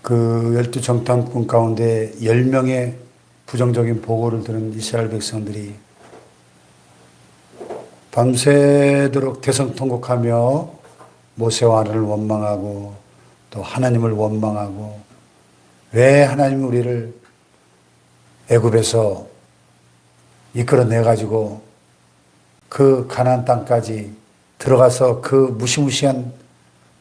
그 12정탐꾼 가운데 10명의 부정적인 보고를 들은 이스라엘 백성들이 밤새도록 대성통곡하며 모세와 아론을 원망하고 또 하나님을 원망하고 왜 하나님이 우리를 애굽에서 이끌어내 가지고 그 가나안 땅까지 들어가서 그 무시무시한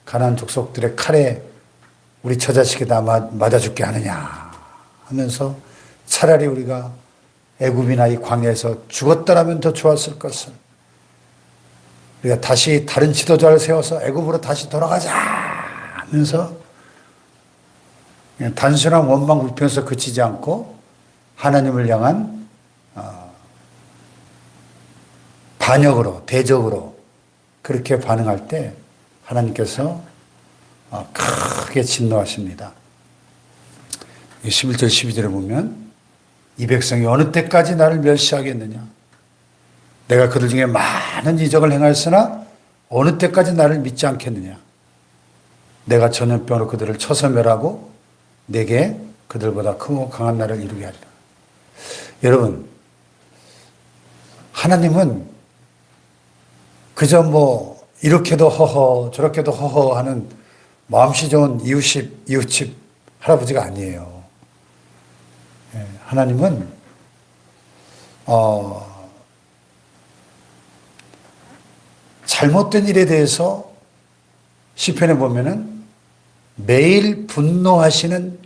가나안 족속들의 칼에 우리 처자식에다 맞아 죽게 하느냐 하면서 차라리 우리가 애굽이나 이 광야에서 죽었더라면 더 좋았을 것을 우리가 다시 다른 지도자를 세워서 애굽으로 다시 돌아가자 하면서 그냥 단순한 원망 불평에서 그치지 않고 하나님을 향한 반역으로 대적으로 그렇게 반응할 때 하나님께서 크게 진노하십니다. 11절 12절에 보면 이 백성이 어느 때까지 나를 멸시하겠느냐 내가 그들 중에 많은 이적을 행하였으나 어느 때까지 나를 믿지 않겠느냐 내가 전염병으로 그들을 쳐서 멸하고 내게 그들보다 크고 강한 나를 이루게 하리라. 여러분 하나님은 그저 뭐 이렇게도 허허 저렇게도 허허 하는 마음씨 좋은 이웃집 할아버지가 아니에요. 하나님은 잘못된 일에 대해서 시편에 보면은 매일 분노하시는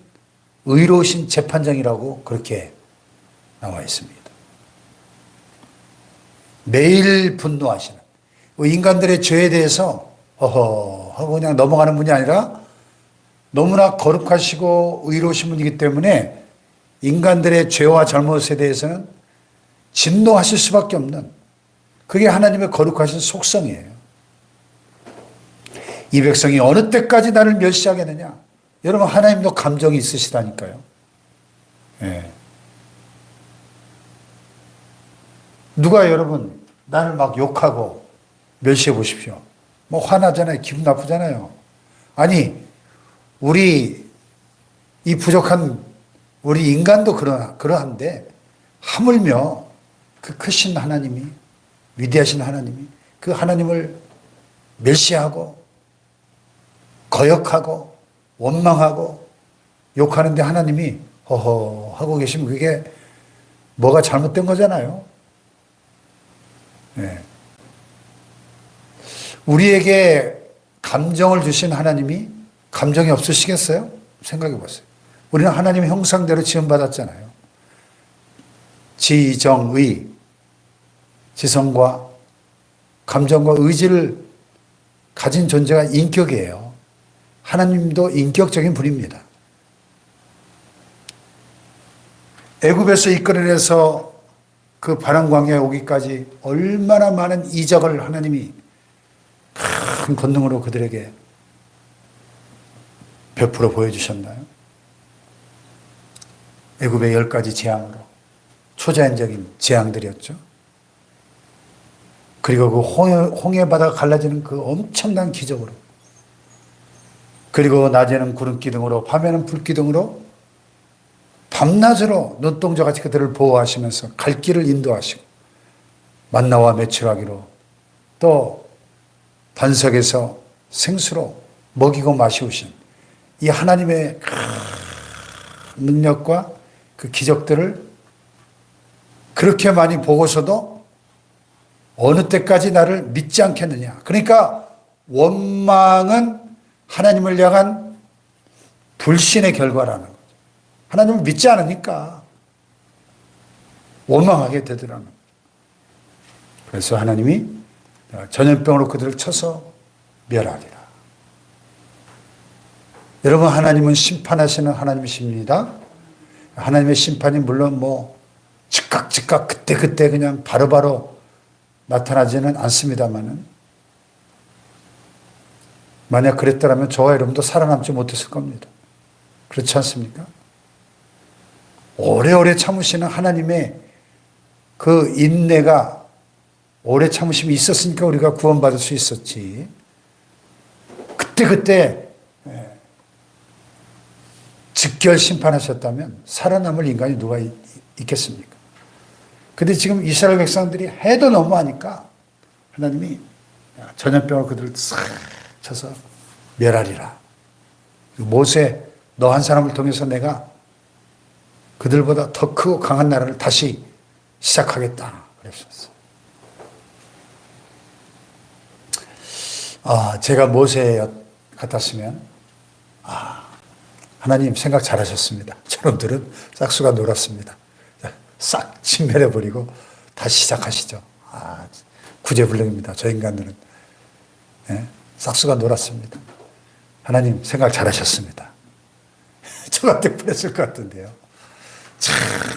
의로우신 재판장이라고 그렇게 나와 있습니다. 매일 분노하시는 인간들의 죄에 대해서 허허 하고 그냥 넘어가는 분이 아니라 너무나 거룩하시고 의로우신 분이기 때문에 인간들의 죄와 잘못에 대해서는 진노하실 수밖에 없는 그게 하나님의 거룩하신 속성이에요. 이 백성이 어느 때까지 나를 멸시하겠느냐. 여러분 하나님도 감정이 있으시다니까요. 예. 누가 여러분 나를 막 욕하고 멸시해 보십시오. 뭐 화나잖아요. 기분 나쁘잖아요. 아니 우리 이 부족한 우리 인간도 그러한데 하물며 그 크신 하나님이 위대하신 하나님이 그 하나님을 멸시하고 거역하고 원망하고 욕하는데 하나님이 허허 하고 계시면 그게 뭐가 잘못된 거잖아요. 네. 우리에게 감정을 주신 하나님이 감정이 없으시겠어요? 생각해 보세요. 우리는 하나님의 형상대로 지음받았잖아요. 지정의, 지성과 감정과 의지를 가진 존재가 인격이에요. 하나님도 인격적인 분입니다. 애굽에서 이끌어내서 그 바람 광야에 오기까지 얼마나 많은 이적을 하나님이 큰 권능으로 그들에게 베풀어 보여주셨나요? 애굽의 10가지 재앙으로 초자연적인 재앙들이었죠. 그리고 그 홍해 바다가 갈라지는 그 엄청난 기적으로 그리고 낮에는 구름 기둥으로 밤에는 불 기둥으로 밤낮으로 눈동자같이 그들을 보호하시면서 갈 길을 인도하시고 만나와 매출하기로 또 반석에서 생수로 먹이고 마시우신 이 하나님의 능력과 그 기적들을 그렇게 많이 보고서도 어느 때까지 나를 믿지 않겠느냐. 그러니까 원망은 하나님을 향한 불신의 결과라는 거죠. 하나님을 믿지 않으니까 원망하게 되더라는 거죠. 그래서 하나님이 전염병으로 그들을 쳐서 멸하리라. 여러분 하나님은 심판하시는 하나님이십니다. 하나님의 심판이 물론 뭐 즉각 그때 그냥 바로바로 나타나지는 않습니다만은 만약 그랬더라면 저와 여러분도 살아남지 못했을 겁니다. 그렇지 않습니까? 오래오래 참으시는 하나님의 그 인내가 오래 참으심이 있었으니까 우리가 구원받을 수 있었지. 그때 즉결 심판하셨다면 살아남을 인간이 누가 있겠습니까? 근데 지금 이스라엘 백성들이 해도 너무하니까 하나님이 전염병을 그들을 싹 쳐서 멸하리라. 모세, 너 한 사람을 통해서 내가 그들보다 더 크고 강한 나라를 다시 시작하겠다. 그랬었어요. 제가 모세 같았으면, 하나님 생각 잘하셨습니다. 저놈들은 싹수가 놀았습니다. 싹 진멸해버리고 다시 시작하시죠. 구제불능입니다. 저 인간들은. 예? 싹수가 놀았습니다. 하나님 생각 잘하셨습니다. 저 같은 그랬을 것 같은데요. 참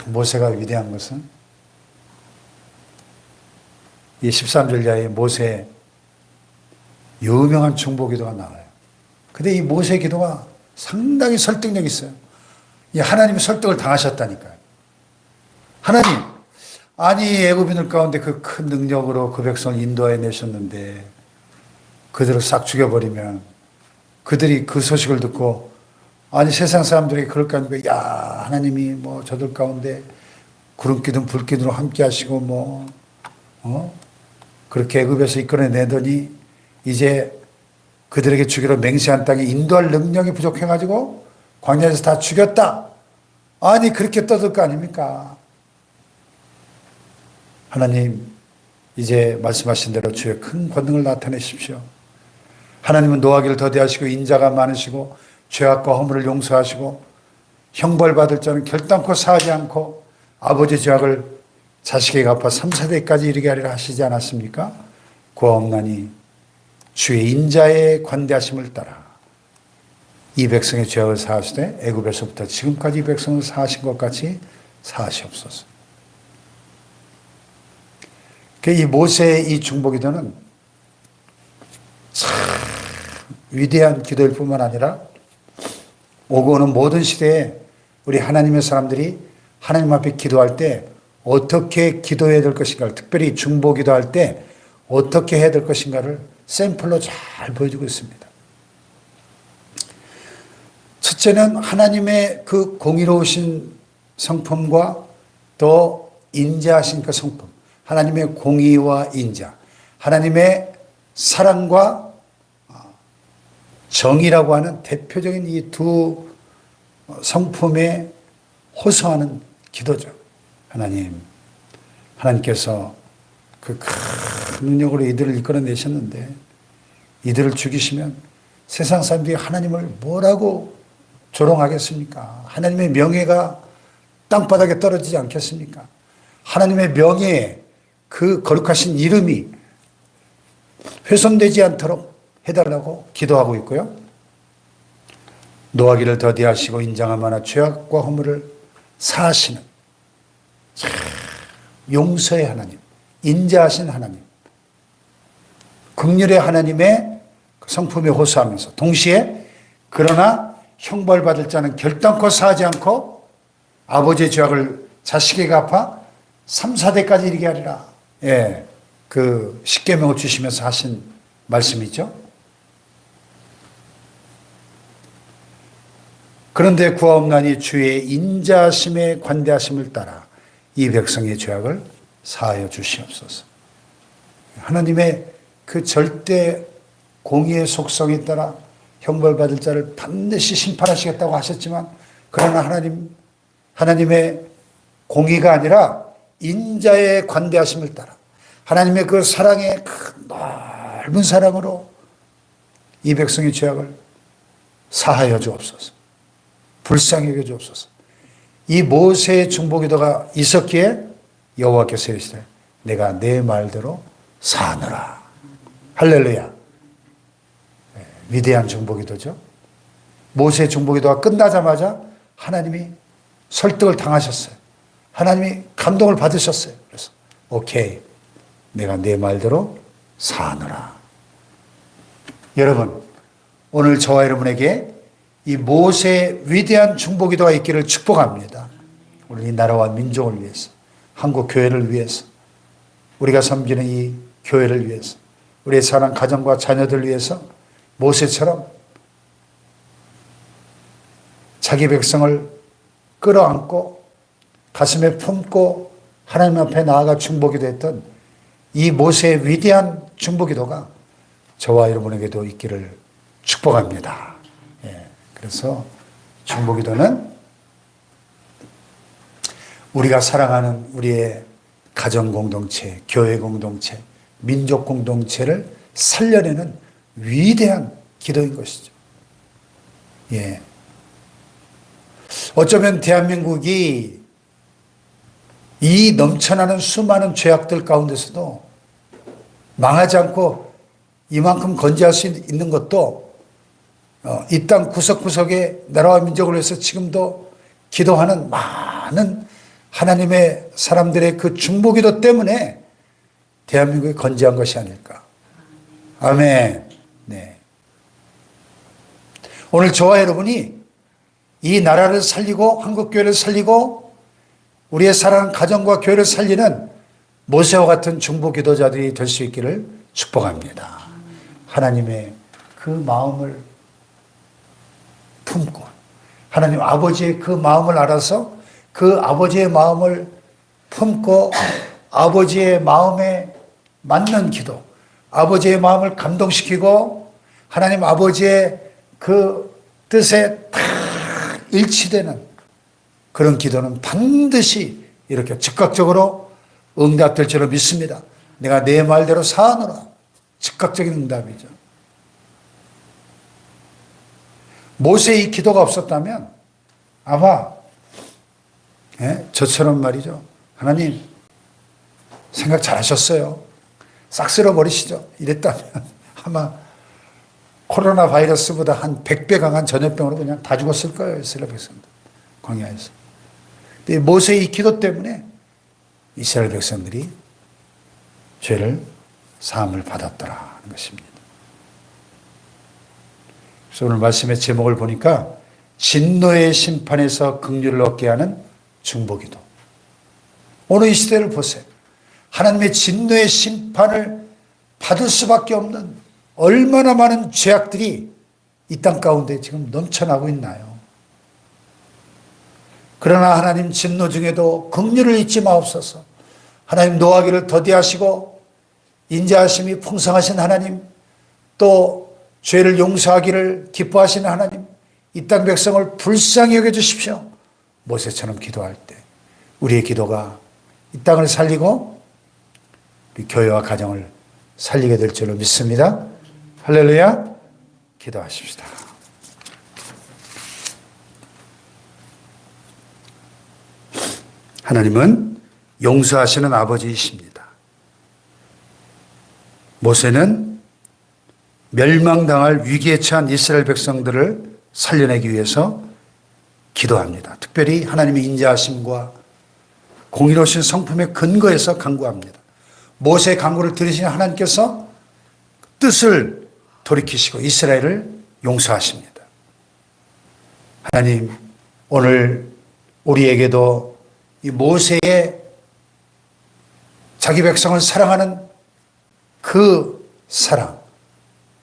모세가 위대한 것은 이 13절야의 모세의 유명한 중보기도가 나와요. 근데 이 모세의 기도가 상당히 설득력이 있어요. 이 하나님이 설득을 당하셨다니까요. 하나님, 아니 애굽인들 가운데 그 큰 능력으로 그 백성을 인도해 내셨는데 그들을 싹 죽여버리면 그들이 그 소식을 듣고 아니 세상 사람들에게 그럴 거 아닙니까? 야 하나님이 뭐 저들 가운데 구름기둥 불기둥으로 함께 하시고 그렇게 애굽에서 이끌어내더니 이제 그들에게 주기로 맹세한 땅에 인도할 능력이 부족해가지고 광야에서 다 죽였다. 아니 그렇게 떠들 거 아닙니까? 하나님 이제 말씀하신 대로 주의 큰 권능을 나타내십시오. 하나님은 노하기를 더디하시고 인자가 많으시고 죄악과 허물을 용서하시고 형벌받을 자는 결단코 사하지 않고 아버지 죄악을 자식에게 갚아 3, 4대까지 이르게 하리라 하시지 않았습니까? 구하옵나니 주의 인자의 관대하심을 따라 이 백성의 죄악을 사하시되 애굽에서부터 지금까지 이 백성을 사하신 것 같이 사하시옵소서. 이 모세의 이 중보기도는 참 위대한 기도일 뿐만 아니라 오고 오는 모든 시대에 우리 하나님의 사람들이 하나님 앞에 기도할 때 어떻게 기도해야 될 것인가를, 특별히 중보기도할 때 어떻게 해야 될 것인가를 샘플로 잘 보여주고 있습니다. 첫째는 하나님의 그 공의로우신 성품과 또 인자하신 그 성품, 하나님의 공의와 인자, 하나님의 사랑과 정의라고 하는 대표적인 이 두 성품에 호소하는 기도죠. 하나님께서 그 큰 능력으로 이들을 이끌어내셨는데 이들을 죽이시면 세상 사람들이 하나님을 뭐라고 조롱하겠습니까? 하나님의 명예가 땅바닥에 떨어지지 않겠습니까? 하나님의 명예에 그 거룩하신 이름이 훼손되지 않도록 해달라고 기도하고 있고요. 노하기를 더디하시고 인자가 많아 죄악과 허물을 사하시는 용서의 하나님, 인자하신 하나님, 긍휼의 하나님의 성품에 호소하면서 동시에 그러나 형벌받을 자는 결단코 사하지 않고 아버지의 죄악을 자식에게 갚아 3, 4대까지 이르게 하리라. 예, 그 십계명을 주시면서 하신 말씀이죠. 그런데 구하옵나니 주의 인자심의 관대하심을 따라 이 백성의 죄악을 사하여 주시옵소서. 하나님의 그 절대 공의의 속성에 따라 형벌받을 자를 반드시 심판하시겠다고 하셨지만 그러나 하나님의 공의가 아니라 인자의 관대하심을 따라 하나님의 그 사랑의 큰 넓은 사랑으로 이 백성의 죄악을 사하여 주옵소서. 불쌍히 여겨 주옵소서. 이 모세의 중보기도가 있었기에 여호와께서 이르시되 내가 내 말대로 사하노라. 할렐루야. 위대한 중보기도죠. 모세의 중보기도가 끝나자마자 하나님이 설득을 당하셨어요. 하나님이 감동을 받으셨어요. 그래서 오케이, 내가 내 말대로 사하노라. 여러분, 오늘 저와 여러분에게 이 모세의 위대한 중보기도가 있기를 축복합니다. 우리 이 나라와 민족을 위해서, 한국 교회를 위해서, 우리가 섬기는 이 교회를 위해서, 우리의 사랑 가정과 자녀들 위해서 모세처럼 자기 백성을 끌어안고 가슴에 품고 하나님 앞에 나아가 중보기도 했던 이 모세의 위대한 중보기도가 저와 여러분에게도 있기를 축복합니다. 예, 그래서 중보기도는 우리가 사랑하는 우리의 가정 공동체, 교회 공동체, 민족 공동체를 살려내는 위대한 기도인 것이죠. 예. 어쩌면 대한민국이 이 넘쳐나는 수많은 죄악들 가운데서도 망하지 않고 이만큼 건재할 수 있는 것도 이 땅 구석구석에 나라와 민족을 위해서 지금도 기도하는 많은 하나님의 사람들의 그 중보기도 때문에 대한민국이 건재한 것이 아닐까. 아멘. 네. 오늘 저와 여러분이 이 나라를 살리고 한국교회를 살리고 우리의 사랑하는 가정과 교회를 살리는 모세와 같은 중보기도자들이 될 수 있기를 축복합니다. 하나님의 그 마음을 품고 하나님 아버지의 그 마음을 알아서 그 아버지의 마음을 품고 아버지의 마음에 맞는 기도, 아버지의 마음을 감동시키고 하나님 아버지의 그 뜻에 다 일치되는 그런 기도는 반드시 이렇게 즉각적으로 응답될 줄로 믿습니다. 내가 내 말대로 사하노라. 즉각적인 응답이죠. 모세의 이 기도가 없었다면 아마 저처럼 말이죠. 하나님 생각 잘하셨어요. 싹 쓸어버리시죠. 이랬다면 아마 코로나 바이러스보다 한 100배 강한 전염병으로 그냥 다 죽었을 거예요. 이스라엘 백성들. 광야에서. 근데 모세의 이 기도 때문에 이스라엘 백성들이 죄를 사함을 받았더라는 것입니다. 그래서 오늘 말씀의 제목을 보니까 진노의 심판에서 긍휼을 얻게 하는 중보기도. 오늘 이 시대를 보세요. 하나님의 진노의 심판을 받을 수밖에 없는 얼마나 많은 죄악들이 이 땅 가운데 지금 넘쳐나고 있나요? 그러나 하나님 진노 중에도 긍휼을 잊지 마옵소서. 하나님 노하기를 더디하시고 인자하심이 풍성하신 하나님, 또 죄를 용서하기를 기뻐하시는 하나님, 이 땅 백성을 불쌍히 여겨주십시오. 모세처럼 기도할 때 우리의 기도가 이 땅을 살리고 우리 교회와 가정을 살리게 될 줄로 믿습니다. 할렐루야. 기도하십시다. 하나님은 용서하시는 아버지이십니다. 모세는 멸망당할 위기에 처한 이스라엘 백성들을 살려내기 위해서 기도합니다. 특별히 하나님의 인자하심과 공의로우신 성품의 근거에서 간구합니다. 모세의 간구를 들으신 하나님께서 뜻을 돌이키시고 이스라엘을 용서하십니다. 하나님, 오늘 우리에게도 이 모세의 자기 백성을 사랑하는 그 사랑,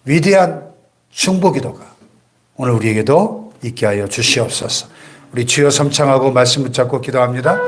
위대한 중보기도가 오늘 우리에게도 있게 하여 주시옵소서. 우리 주여 섬창하고 말씀 붙잡고 기도합니다.